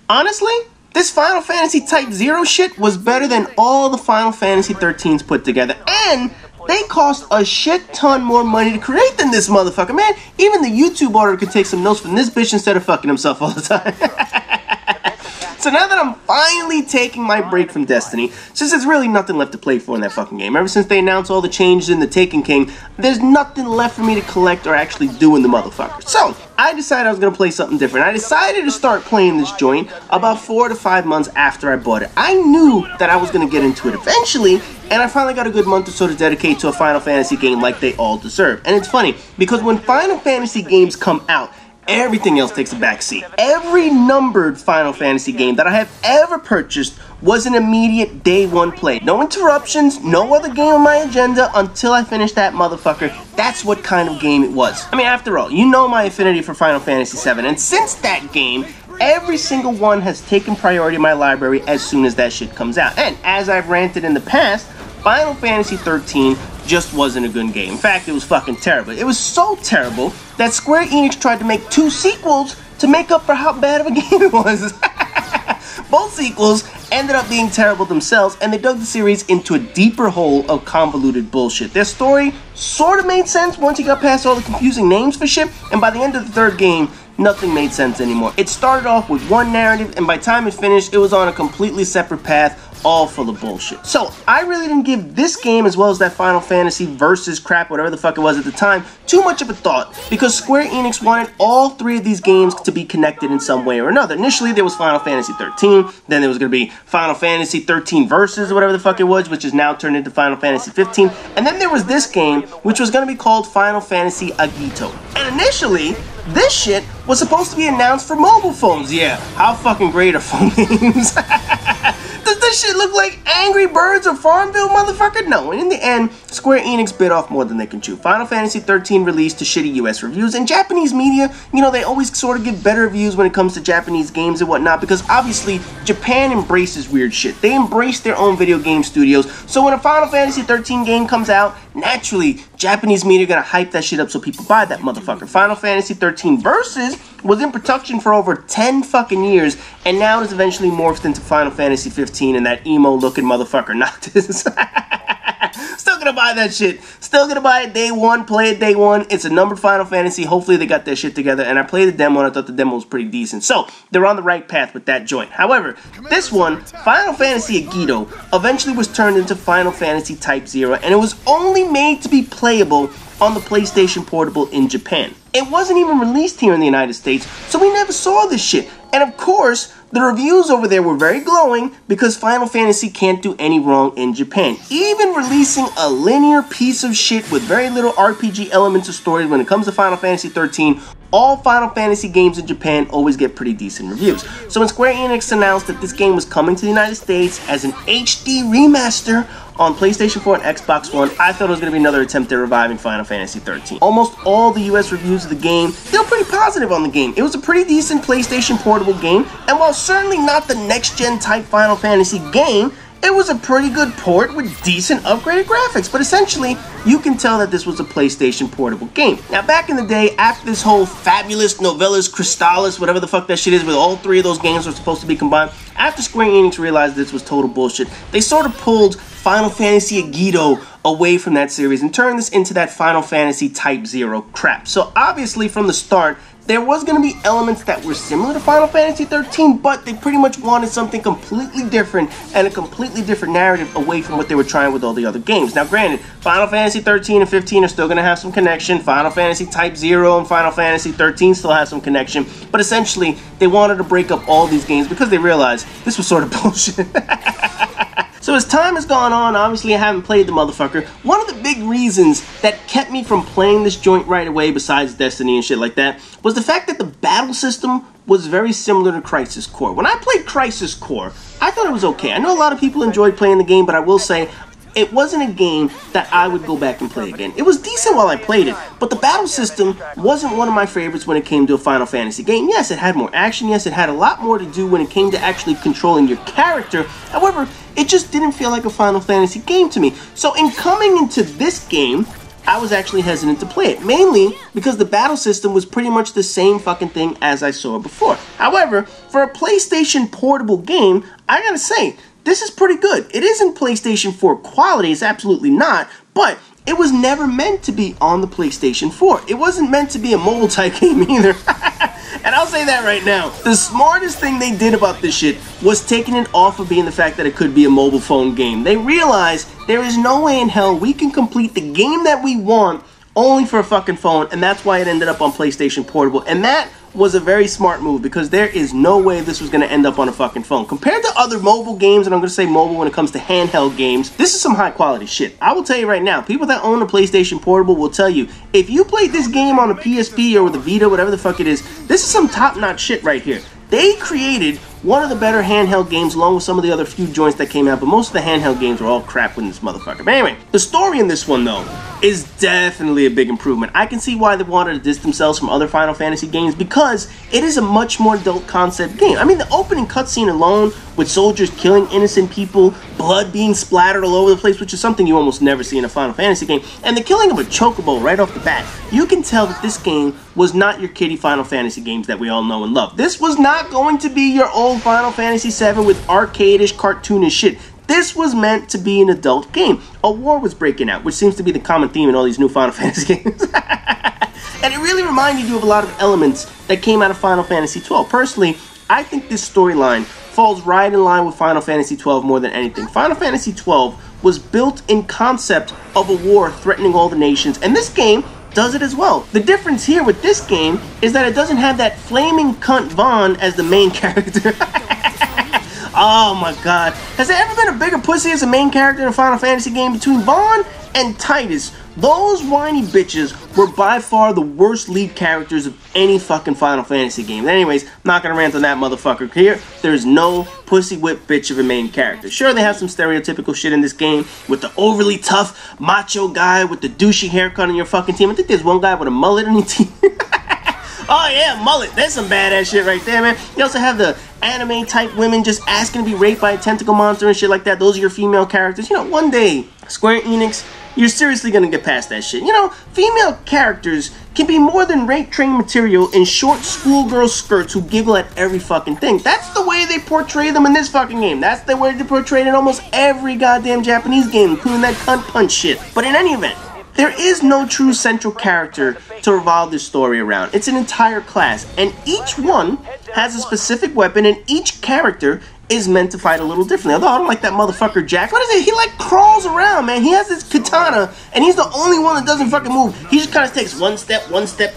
Honestly, this Final Fantasy Type 0 shit was better than all the Final Fantasy 13s put together, and they cost a shit ton more money to create than this motherfucker, man. Even the YouTube auditor could take some notes from this bitch instead of fucking himself all the time. So now that I'm finally taking my break from Destiny, since there's really nothing left to play for in that fucking game, ever since they announced all the changes in the Taken King, there's nothing left for me to collect or actually do in the motherfucker. So, I decided I was going to play something different. I decided to start playing this joint about 4 to 5 months after I bought it. I knew that I was going to get into it eventually, and I finally got a good month or so to dedicate to a Final Fantasy game like they all deserve. And it's funny, because when Final Fantasy games come out, everything else takes a backseat. Every numbered Final Fantasy game that I have ever purchased was an immediate day one play. No interruptions, no other game on my agenda until I finished that motherfucker. That's what kind of game it was. I mean, after all, you know my affinity for Final Fantasy VII, and since that game, every single one has taken priority in my library as soon as that shit comes out. And as I've ranted in the past, Final Fantasy 13 just wasn't a good game. In fact, it was fucking terrible. It was so terrible that Square Enix tried to make 2 sequels to make up for how bad of a game it was. Both sequels ended up being terrible themselves, and they dug the series into a deeper hole of convoluted bullshit. Their story sort of made sense once you got past all the confusing names for shit, and by the end of the 3rd game, nothing made sense anymore. It started off with one narrative, and by the time it finished, it was on a completely separate path, all full of bullshit. So, I really didn't give this game, as well as that Final Fantasy versus crap, whatever the fuck it was at the time, too much of a thought, because Square Enix wanted all 3 of these games to be connected in some way or another. Initially, there was Final Fantasy 13, then there was going to be Final Fantasy 13 Versus, or whatever the fuck it was, which is now turned into Final Fantasy 15, and then there was this game, which was going to be called Final Fantasy Agito. And initially, this shit was supposed to be announced for mobile phones. Yeah, how fucking great are phone games? Does this shit look like Angry Birds or Farmville, motherfucker? No, and in the end, Square Enix bit off more than they can chew. Final Fantasy 13 released to shitty US reviews, and Japanese media, you know, they always sort of give better reviews when it comes to Japanese games and whatnot, because obviously, Japan embraces weird shit. They embrace their own video game studios, so when a Final Fantasy 13 game comes out, naturally, Japanese media are gonna hype that shit up so people buy that motherfucker. Final Fantasy 13 Versus was in production for over 10 fucking years, and now it is eventually morphed into Final Fantasy 15 and that emo-looking motherfucker Noctis. Still gonna buy that shit. Still gonna buy it day one, play it day one. It's a numbered Final Fantasy. Hopefully they got their shit together, and I played the demo and I thought the demo was pretty decent. So, they're on the right path with that joint. However, this one, Final Fantasy Agito, eventually was turned into Final Fantasy Type 0, and it was only made to be playable on the PlayStation Portable in Japan. It wasn't even released here in the United States, so we never saw this shit. And of course, the reviews over there were very glowing because Final Fantasy can't do any wrong in Japan. Even releasing a linear piece of shit with very little RPG elements or story when it comes to Final Fantasy 13, all Final Fantasy games in Japan always get pretty decent reviews. So when Square Enix announced that this game was coming to the United States as an HD remaster on PlayStation 4 and Xbox One, I thought it was going to be another attempt at reviving Final Fantasy 13. Almost all the US reviews of the game, they were pretty positive on the game. It was a pretty decent PlayStation Portable game, and while certainly not the next-gen type Final Fantasy game, it was a pretty good port with decent upgraded graphics, but essentially, you can tell that this was a PlayStation Portable game. Now, back in the day, after this whole Fabulous Novellas Crystallis, whatever the fuck that shit is, where all 3 of those games were supposed to be combined, after Square Enix realized this was total bullshit, they sort of pulled Final Fantasy Agito away from that series and turned this into that Final Fantasy Type 0 crap. So obviously, from the start, there was going to be elements that were similar to Final Fantasy 13, but they pretty much wanted something completely different and a completely different narrative away from what they were trying with all the other games. Now granted, Final Fantasy 13 and 15 are still going to have some connection. Final Fantasy Type 0 and Final Fantasy 13 still have some connection, but essentially, they wanted to break up all these games because they realized this was sort of bullshit. So as time has gone on, obviously I haven't played the motherfucker. One of the big reasons that kept me from playing this joint right away, besides Destiny and shit like that, was the fact that the battle system was very similar to Crisis Core. When I played Crisis Core, I thought it was okay. I know a lot of people enjoyed playing the game, but I will say, it wasn't a game that I would go back and play again. It was decent while I played it, but the battle system wasn't one of my favorites when it came to a Final Fantasy game. Yes, it had more action. Yes, it had a lot more to do when it came to actually controlling your character. However, it just didn't feel like a Final Fantasy game to me. So in coming into this game, I was actually hesitant to play it, mainly because the battle system was pretty much the same fucking thing as I saw before. However, for a PlayStation Portable game, I gotta say, this is pretty good. It isn't PlayStation 4 quality, it's absolutely not, but it was never meant to be on the PlayStation 4. It wasn't meant to be a mobile type game either. And I'll say that right now. The smartest thing they did about this shit was taking it off of being the fact that it could be a mobile phone game. They realized there is no way in hell we can complete the game that we want only for a fucking phone, and that's why it ended up on PlayStation Portable. And that was a very smart move, because there is no way this was going to end up on a fucking phone. Compared to other mobile games, and I'm going to say mobile when it comes to handheld games, this is some high quality shit. I will tell you right now, people that own a PlayStation Portable will tell you, if you played this game on a PSP or with a Vita, whatever the fuck it is, this is some top-notch shit right here. They created one of the better handheld games along with some of the other few joints that came out, but most of the handheld games were all crap with this motherfucker. But anyway, the story in this one, though, is definitely a big improvement. I can see why they wanted to distance themselves from other Final Fantasy games, because it is a much more adult concept game. I mean, the opening cutscene alone, with soldiers killing innocent people, blood being splattered all over the place, which is something you almost never see in a Final Fantasy game, and the killing of a chocobo right off the bat, you can tell that this game was not your kiddie Final Fantasy games that we all know and love. This was not going to be your old Final Fantasy VII with arcade-ish, cartoonish shit. This was meant to be an adult game. A war was breaking out, which seems to be the common theme in all these new Final Fantasy games. And it really reminded you of a lot of elements that came out of Final Fantasy XII. Personally, I think this storyline falls right in line with Final Fantasy XII more than anything. Final Fantasy XII was built in concept of a war threatening all the nations, and this game does it as well. The difference here with this game is that it doesn't have that flaming cunt Vaughn as the main character. Oh my god. Has there ever been a bigger pussy as a main character in a Final Fantasy game? Between Vaughn and Titus, those whiny bitches were by far the worst lead characters of any fucking Final Fantasy game. Anyways, I'm not gonna rant on that motherfucker here. There's no pussy whip bitch of a main character. Sure, they have some stereotypical shit in this game with the overly tough macho guy with the douchey haircut on your fucking team. I think there's one guy with a mullet on your team. Oh yeah, mullet. That's some badass shit right there, man. You also have the anime type women just asking to be raped by a tentacle monster and shit like that. Those are your female characters. You know, one day, Square Enix, you're seriously gonna get past that shit. You know, female characters can be more than rape train material in short schoolgirl skirts who giggle at every fucking thing. That's the way they portray them in this fucking game. That's the way they portray it in almost every goddamn Japanese game, including that cunt punch shit. But in any event, there is no true central character to revolve this story around. It's an entire class, and each one has a specific weapon, and each character is meant to fight a little differently. Although I don't like that motherfucker Jack. What is it? He like crawls around, man. He has this katana, and he's the only one that doesn't fucking move. He just kind of takes one step,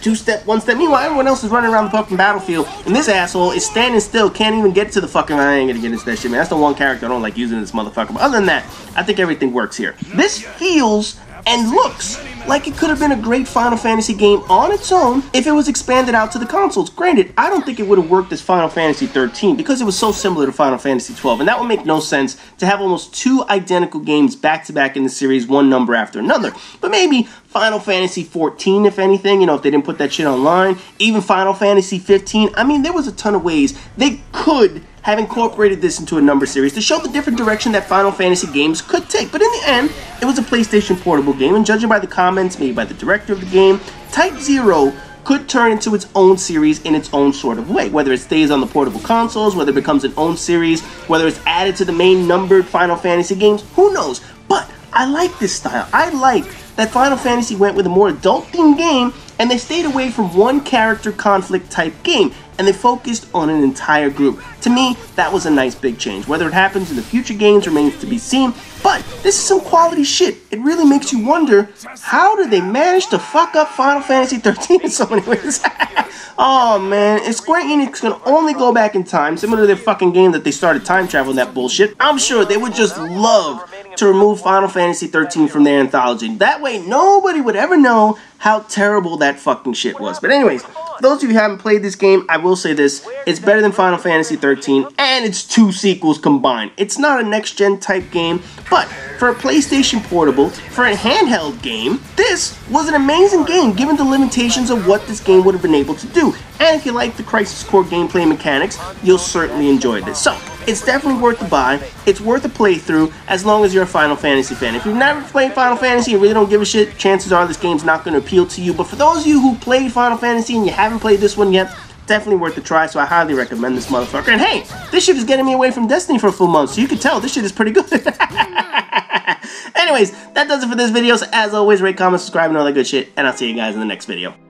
two step, one step. Meanwhile, everyone else is running around the fucking battlefield, and this asshole is standing still, can't even get to the fucking... I ain't gonna get into that shit, man. That's the one character I don't like using this motherfucker. But other than that, I think everything works here. This feels and looks like it could have been a great Final Fantasy game on its own if it was expanded out to the consoles. Granted, I don't think it would have worked as Final Fantasy 13 because it was so similar to Final Fantasy 12, and that would make no sense to have almost two identical games back-to-back in the series, one number after another. But maybe Final Fantasy 14, if anything, you know, if they didn't put that shit online. Even Final Fantasy 15. I mean, there was a ton of ways they could have incorporated this into a number series to show the different direction that Final Fantasy games could take. But in the end, it was a PlayStation Portable game, and judging by the comments made by the director of the game, Type 0 could turn into its own series in its own sort of way. Whether it stays on the portable consoles, whether it becomes an own series, whether it's added to the main numbered Final Fantasy games, who knows? But I like this style. I like that Final Fantasy went with a more adult-themed game, and they stayed away from one character conflict type game, and they focused on an entire group. To me, that was a nice big change. Whether it happens in the future games remains to be seen, but this is some quality shit. It really makes you wonder, how did they manage to fuck up Final Fantasy 13 in so many ways? Oh man, if Square Enix can only go back in time, similar to their fucking game that they started time traveling that bullshit, I'm sure they would just love to remove Final Fantasy 13 from their anthology. That way, nobody would ever know how terrible that fucking shit was. But anyways, for those of you who haven't played this game, I will say this, it's better than Final Fantasy 13, and and it's 2 sequels combined. It's not a next-gen type game, but for a PlayStation Portable, for a handheld game, this was an amazing game given the limitations of what this game would have been able to do. And if you like the Crisis Core gameplay mechanics, you'll certainly enjoy this. So, it's definitely worth the buy. It's worth a playthrough as long as you're a Final Fantasy fan. If you've never played Final Fantasy and really don't give a shit, chances are this game's not going to appeal to you. But for those of you who played Final Fantasy and you haven't played this one yet, definitely worth a try, so I highly recommend this motherfucker. And hey, this shit is getting me away from Destiny for a full month, so you can tell this shit is pretty good. Anyways, that does it for this video. So as always, rate, comment, subscribe, and all that good shit. And I'll see you guys in the next video.